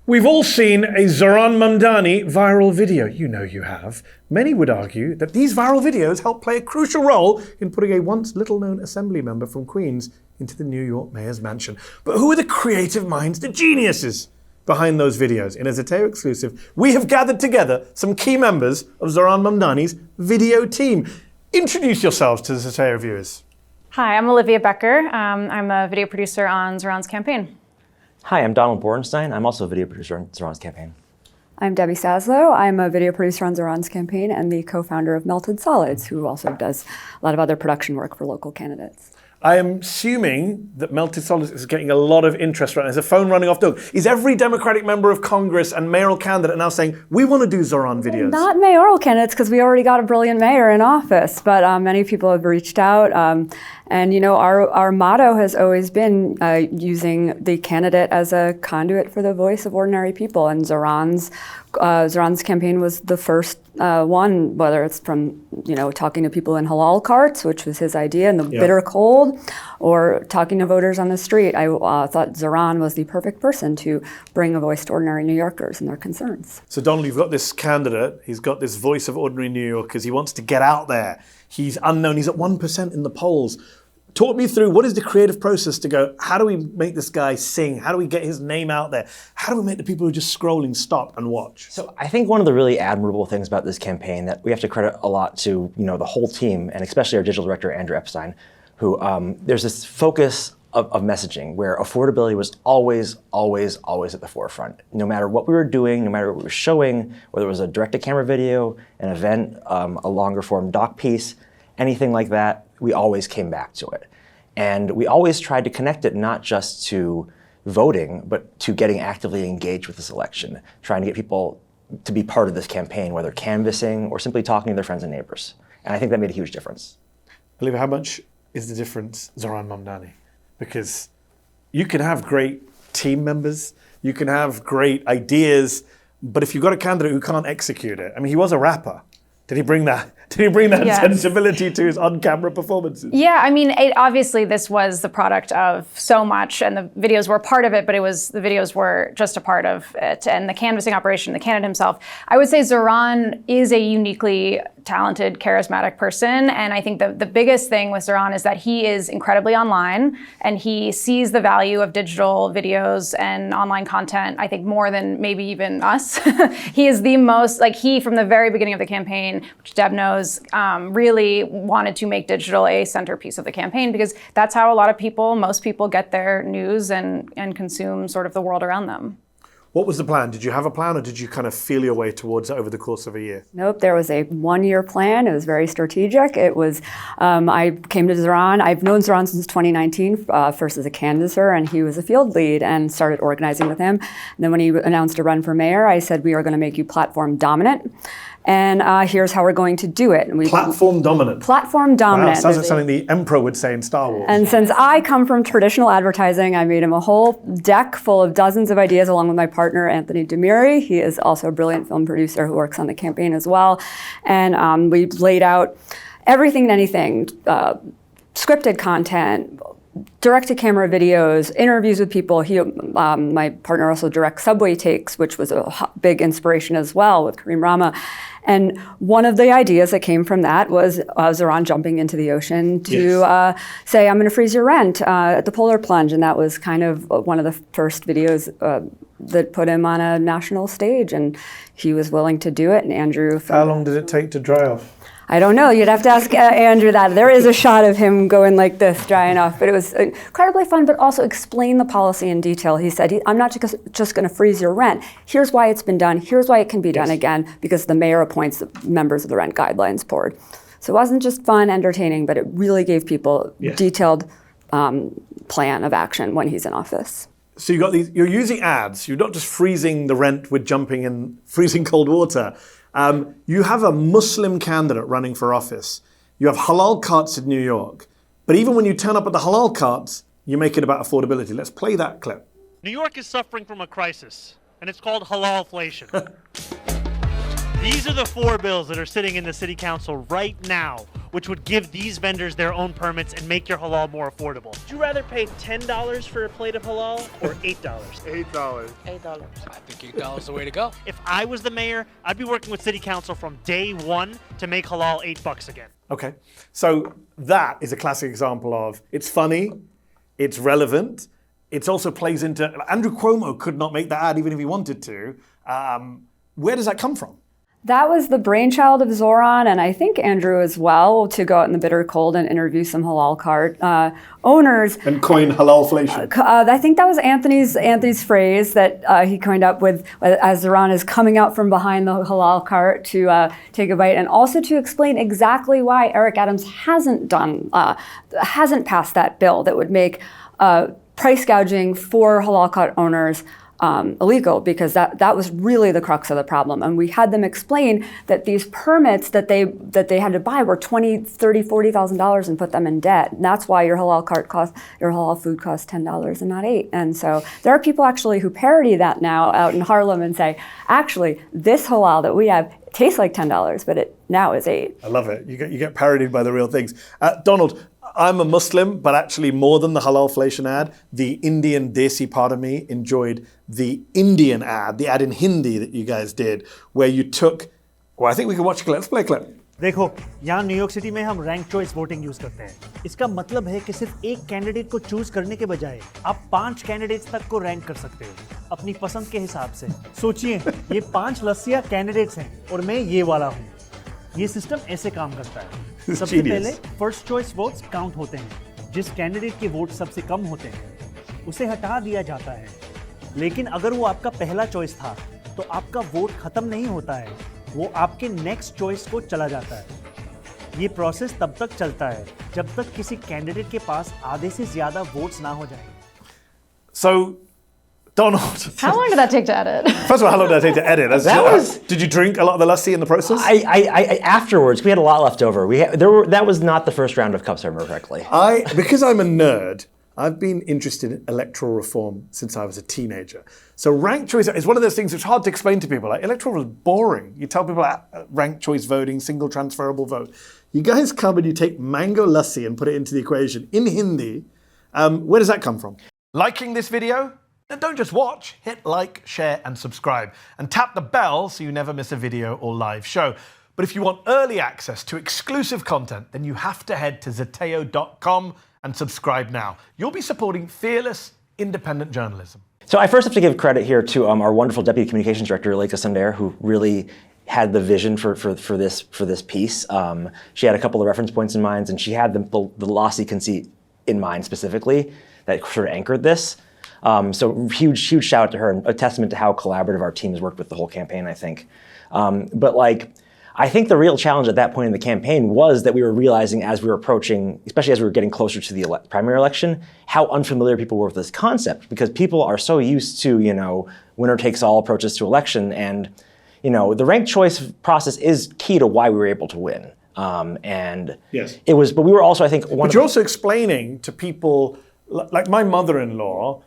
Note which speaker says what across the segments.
Speaker 1: We've all seen a Zohran Mamdani viral video. You know you have. Many would argue that these viral videos help play a crucial role in putting a once little-known assembly member from Queens into the New York mayor's mansion. But who are the creative minds, the geniuses behind those videos? In a Zeteo exclusive, we have gathered together some key members of Zohran Mamdani's video team. Introduce yourselves to the Zeteo viewers.
Speaker 2: Hi, I'm Olivia Becker. I'm a video producer on Zohran's campaign.
Speaker 3: Hi, I'm Donald Borenstein. I'm also a video producer on Zohran's campaign.
Speaker 4: I'm Debbie Saslaw. I'm a video producer on Zohran's campaign and the co-founder of Melted Solids, who also does a lot of other production work for local candidates.
Speaker 1: I am assuming that Melted Solids is getting a lot of interest right now. There's a phone running off Doug. Is every Democratic member of Congress and mayoral candidate now saying, we want to do Zohran videos?
Speaker 4: Not mayoral candidates, because we already got a brilliant mayor in office, but many people have reached out. And you know, our motto has always been using the candidate as a conduit for the voice of ordinary people. And Zohran's campaign was the first one, whether it's from, you know, talking to people in Halal Carts, which was his idea, in the bitter cold, or talking to voters on the street. I thought Zohran was the perfect person to bring a voice to ordinary New Yorkers and their concerns.
Speaker 1: So Donald, you've got this candidate. He's got this voice of ordinary New Yorkers. He wants to get out there. He's unknown. He's at 1% in the polls. Talk me through, what is the creative process to go, how do we make this guy sing? How do we get his name out there? How do we make the people who are just scrolling stop and watch?
Speaker 3: So I think one of the really admirable things about this campaign that we have to credit a lot to, you know, the whole team, and especially our digital director, Andrew Epstein, who there's this focus of messaging where affordability was always at the forefront. No matter what we were doing, no matter what we were showing, whether it was a direct-to-camera video, an event, a longer form doc piece, anything like that, we always came back to it. And we always tried to connect it not just to voting, but to getting actively engaged with this election, trying to get people to be part of this campaign, whether canvassing or simply talking to their friends and neighbors. And I think that made a huge difference.
Speaker 1: Olivia, how much is the difference, Zohran Mamdani? Because you can have great team members, you can have great ideas, but if you've got a candidate who can't execute it, I mean, he was a rapper. Did he bring that
Speaker 2: Yes.
Speaker 1: sensibility to his on-camera performances?
Speaker 2: Yeah, I mean, obviously this was the product of so much, and the videos were part of it, but the videos were just a part of it, and the canvassing operation, the candidate himself. I would say Zohran is a uniquely talented, charismatic person, and I think the biggest thing with Zohran is that he is incredibly online, and he sees the value of digital videos and online content, I think, more than maybe even us. He is the most, he, from the very beginning of the campaign, which Deb knows, really wanted to make digital a centerpiece of the campaign, because that's how a lot of people, most people, get their news and consume sort of the world around them.
Speaker 1: What was the plan? Did you have a plan, or did you kind of feel your way towards it over the course of a year?
Speaker 4: Nope, there was a one-year plan. It was very strategic. It was, I came to Zohran. I've known Zohran since 2019, first as a canvasser, and he was a field lead, and started organizing with him. And then when he announced a run for mayor, I said, we are going to make you platform dominant. And here's how we're going to do it. And
Speaker 1: Platform dominant.
Speaker 4: Platform dominant.
Speaker 1: Wow, sounds like something the Emperor would say in Star Wars.
Speaker 4: And since I come from traditional advertising, I made him a whole deck full of dozens of ideas, along with my partner, Anthony Demiri. He is also a brilliant film producer who works on the campaign as well. And we laid out everything and anything, scripted content, direct-to-camera videos, interviews with people. My partner also directs Subway Takes, which was a big inspiration as well with Kareem Rama. And one of the ideas that came from that was Zohran jumping into the ocean to say, I'm going to freeze your rent at the polar plunge. And that was kind of one of the first videos that put him on a national stage. And he was willing to do it. And Andrew...
Speaker 1: How long did it take to dry off?
Speaker 4: I don't know. You'd have to ask Andrew that. There is a shot of him going like this, drying off. But it was incredibly fun, but also explain the policy in detail. He said, I'm not just going to freeze your rent. Here's why it's been done. Here's why it can be done again, because the mayor appoints the members of the Rent Guidelines Board. So it wasn't just fun, entertaining, but it really gave people a detailed plan of action when he's in office.
Speaker 1: So you got these. You're using ads. You're not just freezing the rent with jumping in freezing cold water. You have a Muslim candidate running for office. You have Halal Carts in New York. But even when you turn up at the Halal Carts, you make it about affordability. Let's play that clip.
Speaker 5: New York is suffering from a crisis, and it's called halalflation. These are the 4 bills that are sitting in the city council right now. which would give these vendors their own permits and make your halal more affordable. Would you rather pay $10 for a plate of halal or $8?
Speaker 6: $8.
Speaker 7: I think $8 is the way to go.
Speaker 5: If I was the mayor, I'd be working with city council from day one to make halal $8 again.
Speaker 1: Okay, so that is a classic example of it's funny, it's relevant, it also plays into, Andrew Cuomo could not make that ad even if he wanted to. Where does that come from?
Speaker 4: That was the brainchild of Zohran, and I think Andrew as well, to go out in the bitter cold and interview some halal cart owners.
Speaker 1: And coin halalflation.
Speaker 4: I think that was Anthony's phrase that he coined up with as Zohran is coming out from behind the halal cart to take a bite, and also to explain exactly why Eric Adams hasn't passed that bill that would make price gouging for halal cart owners illegal, because that was really the crux of the problem. And we had them explain that these permits that they had to buy were $20,000, $30,000, $40,000 and put them in debt. And that's why your halal food costs $10 and not $8. And so there are people actually who parody that now out in Harlem and say, actually, this halal that we have tastes like $10, but it now is $8.
Speaker 1: I love it. You get parodied by the real things. Donald, I'm a Muslim, but actually more than the halalflation ad, the Indian Desi part of me enjoyed the Indian ad, the ad in Hindi that you guys did, where you took, well, I think we can watch a clip. Let's play a clip.
Speaker 8: देखो, यहाँ New York city में हम rank choice voting use करते हैं। इसका मतलब है कि सिर्फ एक कैंडिडेट को चूज करने के बजाय आप 5 कैंडिडेट्स तक को रैंक कर सकते हो अपनी पसंद के हिसाब से। सोचिए, ये 5 लस्सिया कैंडिडेट्स हैं और मैं ये वाला हूँ। ये सिस्टम ऐसे काम करता है। सबसे पहले फर्स्ट चॉइस वोट्स काउंट होते हैं। जिस कैंडिडेट के वोट सबसे कम होते हैं उसे हटा दिया जाता है, लेकिन अगर वो आपका पहला चॉइस था तो आपका वोट खत्म नहीं होता है, वो आपके नेक्स्ट चॉइस को चला जाता है। ये प्रोसेस तब तक चलता है जब तक किसी कैंडिडेट के पास आधे से ज्यादा वोट्स ना हो जाए।
Speaker 1: So, Donald.
Speaker 2: How long did that take to edit?
Speaker 1: First of all, how long did that take to edit? Did you drink a lot of the lassi in the process?
Speaker 3: Afterwards, we had a lot left over. That was not the first round of cups, if I remember correctly.
Speaker 1: Because I'm a nerd, I've been interested in electoral reform since I was a teenager. So ranked choice is one of those things which is hard to explain to people. Like, electoral is boring. You tell people ranked choice voting, single transferable vote. You guys come and you take mango lassi and put it into the equation in Hindi. Where does that come from? Liking this video? Then don't just watch. Hit like, share, and subscribe. And tap the bell so you never miss a video or live show. But if you want early access to exclusive content, then you have to head to Zeteo.com and subscribe now. You'll be supporting fearless, independent journalism.
Speaker 3: So I first have to give credit here to our wonderful Deputy Communications Director, Olivia Becker, who really had the vision for this piece. She had a couple of reference points in mind, and she had the lassi conceit in mind specifically that sort of anchored this. So huge shout out to her, and a testament to how collaborative our team has worked with the whole campaign, I think. I think the real challenge at that point in the campaign was that we were realizing as we were approaching, especially as we were getting closer to the primary election, how unfamiliar people were with this concept, because people are so used to, winner takes all approaches to election, and, the ranked choice process is key to why we were able to win.
Speaker 1: Yes.
Speaker 3: But we were also, I think,
Speaker 1: But you're also explaining to people, like my mother-in-law,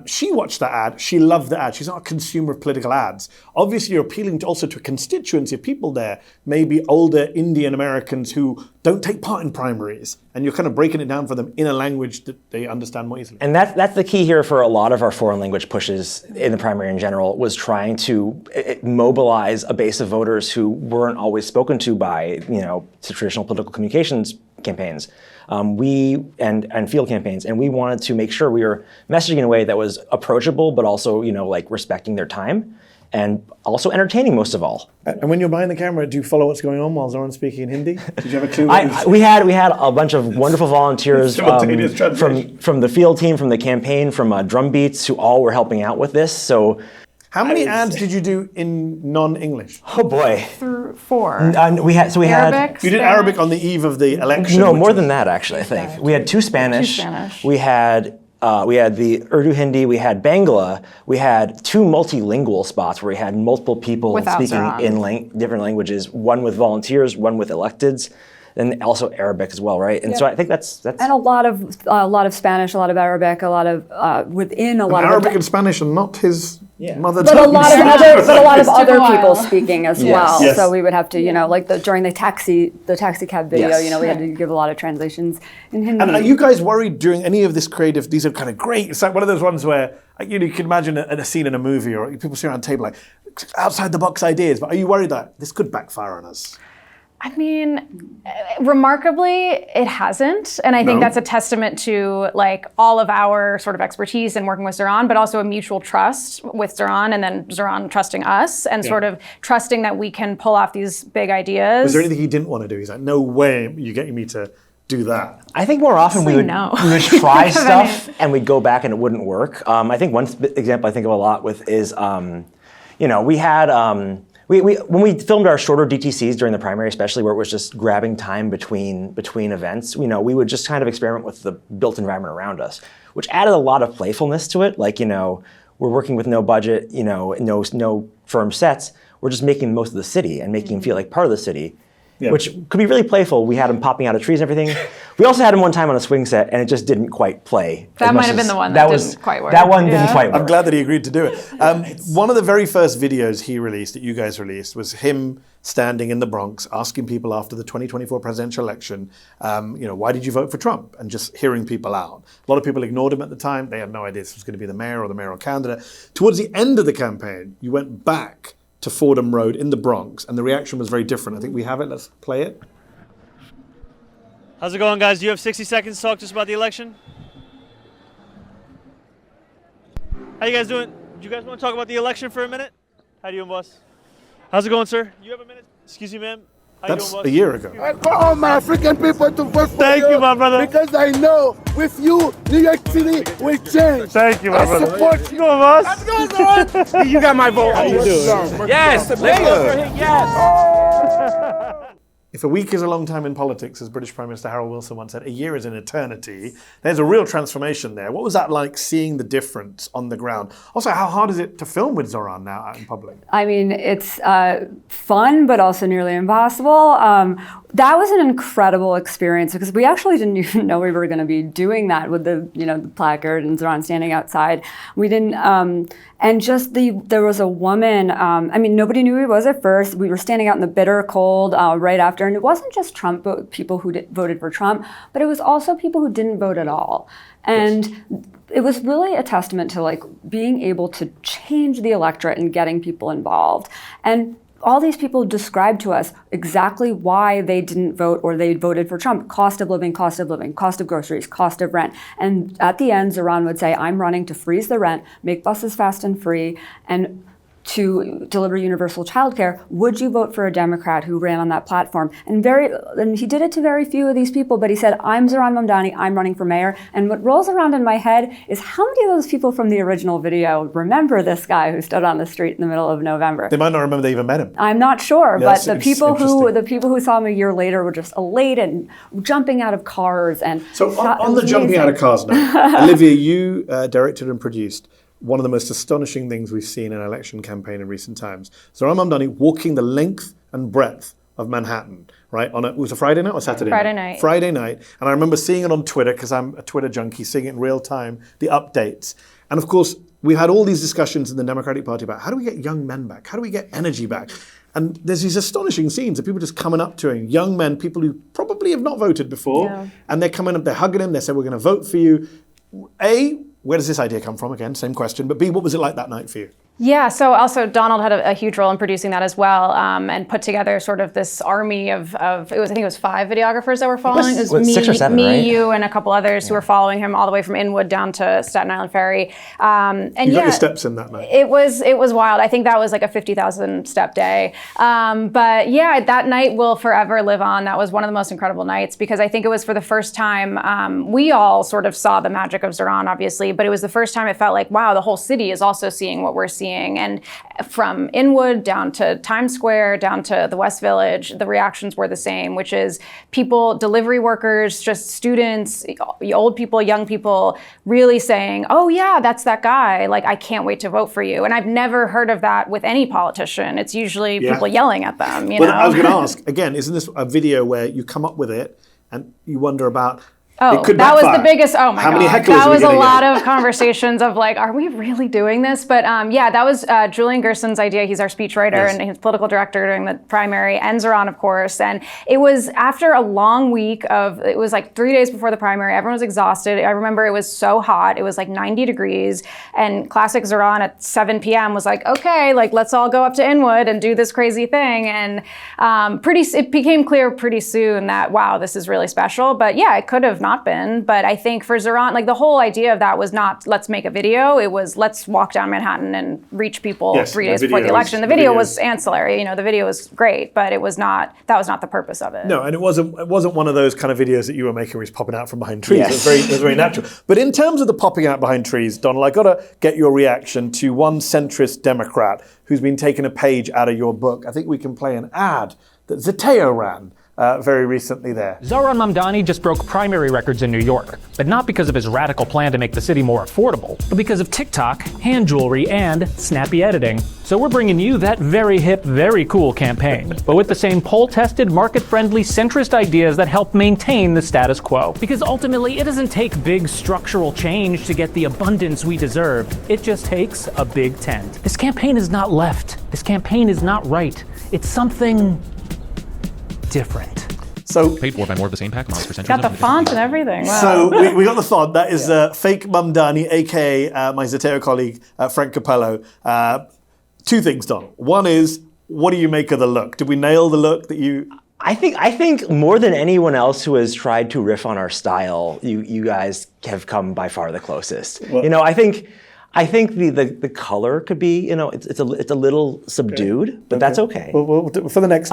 Speaker 1: she watched the ad, she loved the ad. She's not a consumer of political ads. Obviously, you're appealing also to a constituency of people there, maybe older Indian Americans who don't take part in primaries, and you're kind of breaking it down for them in a language that they understand more easily.
Speaker 3: And that's the key here for a lot of our foreign language pushes in the primary in general, was trying to mobilize a base of voters who weren't always spoken to by, traditional political communications campaigns. And field campaigns, and we wanted to make sure we were messaging in a way that was approachable, but also, respecting their time, and also entertaining most of all.
Speaker 1: And when you're behind the camera, do you follow what's going on while Zohran's speaking in Hindi? Did you have a clue?
Speaker 3: We had a bunch of wonderful volunteers from the field team, from the campaign, from drum beats, who all were helping out with this. So.
Speaker 1: How many ads did you do in non-English?
Speaker 3: Oh boy.
Speaker 2: 4.
Speaker 3: We had
Speaker 2: Arabic,
Speaker 1: you did Arabic on the eve of the election.
Speaker 3: No, more than that actually. I think we had 2 Spanish. We had the Urdu Hindi. We had Bangla. We had 2 multilingual spots where we had multiple people speaking in different languages. One with volunteers, one with electeds. And also Arabic as well, right? And so I think that's
Speaker 4: and a lot of Spanish, a lot of Arabic, a lot of within a lot of
Speaker 1: Arabic and Spanish are not his Mother
Speaker 4: But a
Speaker 1: tongue.
Speaker 4: lot of
Speaker 2: It took
Speaker 4: other
Speaker 2: a while.
Speaker 4: people speaking as well.
Speaker 1: Yes.
Speaker 4: So we would have to, like during the taxi cab video,
Speaker 3: Yes.
Speaker 4: we had to give a lot of translations in Hindi.
Speaker 1: And are you guys worried during any of this creative? These are kind of great. It's like one of those ones where you can imagine a scene in a movie or people sitting around a table like outside the box ideas. But are you worried that this could backfire on us?
Speaker 2: I mean, remarkably, it hasn't. And I think that's a testament to like all of our sort of expertise in working with Zohran, but also a mutual trust with Zohran and then Zohran trusting us and sort of trusting that we can pull off these big ideas.
Speaker 1: Was there anything he didn't want to do? He's like, no way you're getting me to do that.
Speaker 3: I think more often we would try stuff and we'd go back and it wouldn't work. I think one example I think of a lot with is, we had. When we filmed our shorter DTCs during the primary, especially where it was just grabbing time between events, we would just kind of experiment with the built environment around us, which added a lot of playfulness to it. Like, we're working with no budget, no firm sets. We're just making the most of the city and making him feel like part of the city, which could be really playful. We had him popping out of trees and everything. We also had him one time on a swing set, and it just didn't quite play.
Speaker 2: That might have been the one that didn't quite work.
Speaker 3: That one didn't quite work.
Speaker 1: I'm glad that he agreed to do it. One of the very first videos he released, that you guys released, was him standing in the Bronx asking people after the 2024 presidential election, why did you vote for Trump? And just hearing people out. A lot of people ignored him at the time. They had no idea this was going to be the mayor or the mayoral candidate. Towards the end of the campaign, you went back to Fordham Road in the Bronx, and the reaction was very different. I think we have it. Let's play it.
Speaker 5: How's it going, guys? Do you have 60 seconds to talk to us about the election? How you guys doing? Do you guys want to talk about the election for a minute? How you doing, boss? How's it going, sir? You have a minute? Excuse me, ma'am. How
Speaker 1: That's
Speaker 5: you doing, boss?
Speaker 1: a year ago.
Speaker 6: I call all my African people to vote for
Speaker 5: Thank you, my brother.
Speaker 6: Because I know with you, New York City will change.
Speaker 5: Thank you, my
Speaker 6: I
Speaker 5: brother.
Speaker 6: support you.
Speaker 5: Go on, boss.
Speaker 6: Let's go, Zohran. You got my vote. How you doing?
Speaker 5: Yes, let's go for him. Yes.
Speaker 1: If a week is a long time in politics, as British Prime Minister Harold Wilson once said, a year is an eternity. There's a real transformation there. What was that like, seeing the difference on the ground? Also, how hard is it to film with Zohran now out in public?
Speaker 4: I mean, it's fun, but also nearly impossible. That was an incredible experience because we actually didn't even know we were going to be doing that with the placard and Zohran standing outside. We didn't, and just there was a woman. Nobody knew who he was at first. We were standing out in the bitter cold right after, and it wasn't just Trump, but people who voted for Trump, but it was also people who didn't vote at all. And it was really a testament to like being able to change the electorate and getting people involved. And all these people described to us exactly why they didn't vote or they voted for Trump. Cost of living, cost of groceries, cost of rent. And at the end, Zohran would say, I'm running to freeze the rent, make buses fast and free, and to deliver universal childcare. Would you vote for a Democrat who ran on that platform? And he did it to very few of these people, but he said, I'm Zohran Mamdani, I'm running for mayor. And what rolls around in my head is how many of those people from the original video remember this guy who stood on the street in the middle of November?
Speaker 1: They might not remember they even met him.
Speaker 4: I'm not sure,
Speaker 1: Yeah,
Speaker 4: but the people who saw him a year later were just elated and jumping out of cars. And
Speaker 1: So on the jumping out of cars now, Olivia, you directed and produced one of the most astonishing things we've seen in an election campaign in recent times. Zohran Mamdani walking the length and breadth of Manhattan, right? It was a Friday night or Saturday
Speaker 2: Friday
Speaker 1: night?
Speaker 2: night.
Speaker 1: Friday night. And I remember seeing it on Twitter, because I'm a Twitter junkie, seeing it in real time, the updates. And of course, we had all these discussions in the Democratic Party about how do we get young men back? How do we get energy back? And there's these astonishing scenes of people just coming up to him, young men, people who probably have not voted before, and they're coming up, they're hugging him, they say, we're going to vote for you. A, where does this idea come from? Again, same question. But B, what was it like that night for you?
Speaker 2: Yeah, so also Donald had a huge role in producing that as well, and put together sort of this army of I think it was 5 videographers that were following. It was me,
Speaker 3: 6 or 7,
Speaker 2: me,
Speaker 3: right?
Speaker 2: you, and a couple others who were following him all the way from Inwood down to Staten Island Ferry. And
Speaker 1: You got your steps in that night.
Speaker 2: It was wild. I think that was like a 50,000 step day. But yeah, that night will forever live on. That was one of the most incredible nights because I think it was for the first time, we all sort of saw the magic of Zohran, obviously, but it was the first time it felt like, wow, the whole city is also seeing what we're seeing. And from Inwood down to Times Square, down to the West Village, the reactions were the same, which is people, delivery workers, just students, old people, young people, really saying, oh yeah, that's that guy. Like, I can't wait to vote for you. And I've never heard of that with any politician. It's usually people yelling at them, you know?
Speaker 1: I was going to ask, again, isn't this a video where you come up with it and you wonder about
Speaker 2: Oh,
Speaker 1: It could
Speaker 2: that was
Speaker 1: backfire.
Speaker 2: the biggest. Oh my
Speaker 1: How
Speaker 2: God.
Speaker 1: many hecklers
Speaker 2: That
Speaker 1: are we
Speaker 2: was a
Speaker 1: gonna
Speaker 2: lot
Speaker 1: get?
Speaker 2: of conversations of like, are we really doing this? But yeah, that was Julian Gerson's idea. He's our speechwriter and he's political director during the primary, and Zohran, of course. And it was after a long week it was like 3 days before the primary. Everyone was exhausted. I remember it was so hot. It was like 90 degrees. And classic Zohran at 7 p.m. was like, okay, like let's all go up to Inwood and do this crazy thing. And it became clear pretty soon that, wow, this is really special. But yeah, it could have not been. But I think for Zohran, like the whole idea of that was not let's make a video. It was let's walk down Manhattan and reach people 3 days before the election. The video was ancillary. The video was great, but that was not the purpose of it.
Speaker 1: No, and it wasn't one of those kind of videos that you were making where he's popping out from behind trees.
Speaker 3: Yes.
Speaker 1: It was very natural. But in terms of the popping out behind trees, Donald, I got to get your reaction to one centrist Democrat who's been taking a page out of your book. I think we can play an ad that Zeteo ran very recently there.
Speaker 9: Zohran Mamdani just broke primary records in New York, but not because of his radical plan to make the city more affordable, but because of TikTok, hand jewelry, and snappy editing. So we're bringing you that very hip, very cool campaign, but with the same poll-tested, market-friendly, centrist ideas that help maintain the status quo. Because ultimately, it doesn't take big structural change to get the abundance we deserve. It just takes a big tent. This campaign is not left. This campaign is not right. It's something different.
Speaker 1: So
Speaker 10: paid for by more of the same pack miles percentage.
Speaker 2: Got the font and everything. Wow.
Speaker 1: So we got the font. That is fake Mamdani, aka my Zeteo colleague Frank Capello. Two things, Don. One is, what do you make of the look? Did we nail the look that you?
Speaker 3: I think more than anyone else who has tried to riff on our style, you guys have come by far the closest.
Speaker 1: Well,
Speaker 3: I think the color could be, it's a little subdued, but that's okay.
Speaker 1: Well, for the next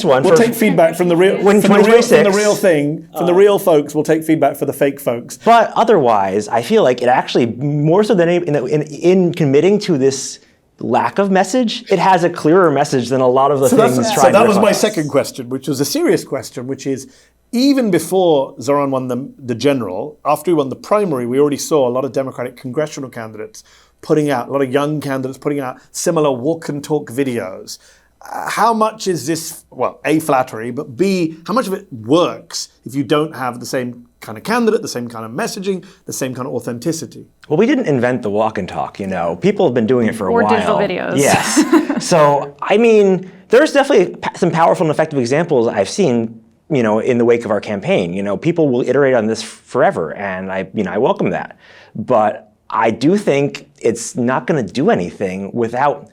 Speaker 1: one. We'll take feedback from the real.
Speaker 3: When
Speaker 1: from
Speaker 3: 2026,
Speaker 1: the real thing, from the real folks. We'll take feedback for the fake folks.
Speaker 3: But otherwise, I feel like it actually, more so than in committing to this lack of message, it has a clearer message than a lot of the things.
Speaker 1: So that was my second question, which was a serious question, which is, even before Zohran won the general, after he won the primary, we already saw a lot of Democratic congressional candidates putting out, a lot of young candidates putting out similar walk and talk videos. How much is this, well, A, flattery, but B, how much of it works if you don't have the same kind of candidate, the same kind of messaging, the same kind of authenticity?
Speaker 3: Well, we didn't invent the walk and talk, People have been doing it for a while.
Speaker 2: Or digital videos.
Speaker 3: Yes. So, I mean, there's definitely some powerful and effective examples I've seen, in the wake of our campaign. People will iterate on this forever, and I welcome that. But I do think it's not going to do anything without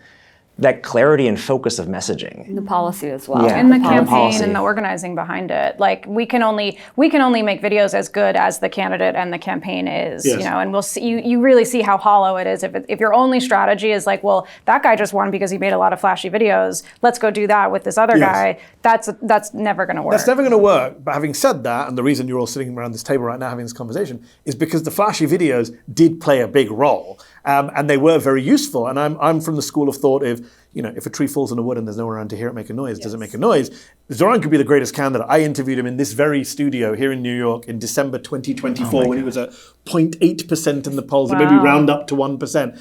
Speaker 3: that clarity and focus of messaging.
Speaker 4: And the policy as well.
Speaker 3: Yeah,
Speaker 2: and the campaign and the organizing behind it. Like we can only make videos as good as the candidate and the campaign is, and we'll see, you really see how hollow it is if your only strategy is like, well, that guy just won because he made a lot of flashy videos. Let's go do that with this other guy. That's never going to work.
Speaker 1: That's never going to work. But having said that, and the reason you're all sitting around this table right now having this conversation is because the flashy videos did play a big role. And they were very useful. And I'm from the school of thought if a tree falls in the wood and there's no one around to hear it make a noise, does it make a noise? Zohran could be the greatest candidate. I interviewed him in this very studio here in New York in December 2024 when he was at 0.8% in the polls, and maybe round up to 1%.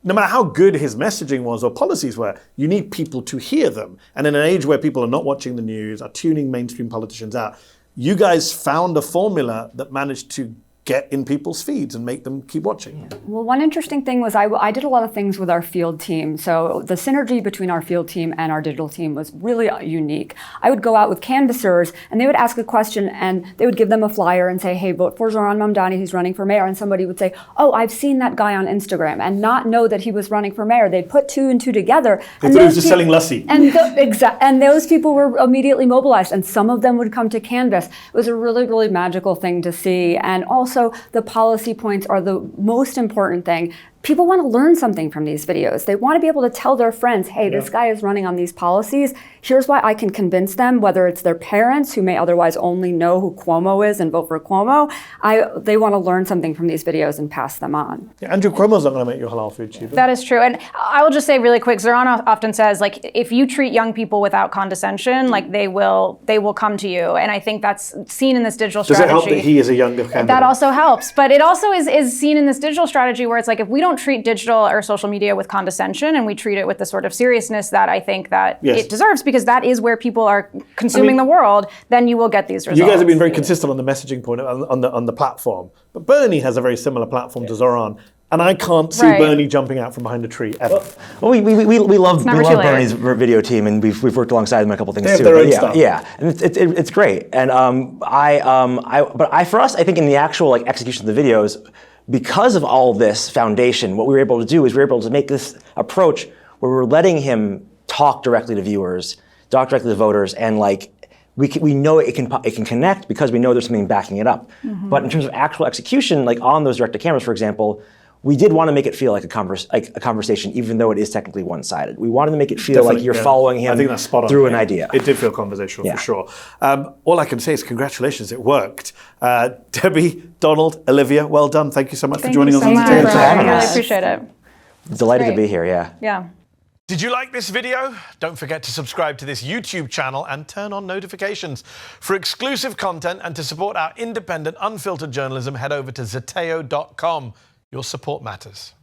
Speaker 1: No matter how good his messaging was or policies were, you need people to hear them. And in an age where people are not watching the news, are tuning mainstream politicians out, you guys found a formula that managed to get in people's feeds and make them keep watching.
Speaker 4: Well, one interesting thing was I did a lot of things with our field team. So the synergy between our field team and our digital team was really unique. I would go out with canvassers and they would ask a question and they would give them a flyer and say, hey, vote for Zohran Mamdani, he's running for mayor. And somebody would say, oh, I've seen that guy on Instagram, and not know that he was running for mayor. They'd put two and two together.
Speaker 1: They thought he was just selling lassi.
Speaker 4: And those people were immediately mobilized, and some of them would come to Canvas. It was a really, really magical thing to see. And also, the policy points are the most important thing. People want to learn something from these videos. They want to be able to tell their friends, hey, this guy is running on these policies. Here's why I can convince them, whether it's their parents who may otherwise only know who Cuomo is and vote for Cuomo. They want to learn something from these videos and pass them on.
Speaker 1: Yeah, Andrew Cuomo's not going to make you halal food cheaper.
Speaker 2: That is true. And I will just say really quick, Zohran often says, like, if you treat young people without condescension, like they will come to you. And I think that's seen in this digital strategy.
Speaker 1: Does it help that he is a younger candidate?
Speaker 2: That also helps. But it also is seen in this digital strategy where it's like, if we don't don't treat digital or social media with condescension, and we treat it with the sort of seriousness that I think that it deserves, because that is where people are consuming the world, then you will get these results.
Speaker 1: You guys have been very consistent on the messaging point on the platform. But Bernie has a very similar platform to Zohran. And I can't see Bernie jumping out from behind a tree ever.
Speaker 3: Well, we love Bernie's video team, and we've worked alongside them on a couple things
Speaker 1: they have
Speaker 3: too.
Speaker 1: Their own stuff.
Speaker 3: Yeah, and it's great. And for us, I think in the actual execution of the videos, because of all this foundation, what we were able to do is we were able to make this approach where we're letting him talk directly to viewers, talk directly to voters, and we know it can connect because we know there's something backing it up. Mm-hmm. But in terms of actual execution, on those direct to cameras, for example, we did want to make it feel like a conversation, even though it is technically one-sided. We wanted to make it feel like you're following him through an idea.
Speaker 1: It did feel conversational, for sure. All I can say is congratulations, it worked. Debbie, Donald, Olivia, well done. Thank you so much for joining us on Zeteo.
Speaker 2: Thank you so much. I really appreciate it.
Speaker 3: Delighted to be here,
Speaker 2: Yeah.
Speaker 10: Did you like this video? Don't forget to subscribe to this YouTube channel and turn on notifications. For exclusive content and to support our independent, unfiltered journalism, head over to Zeteo.com. Your support matters.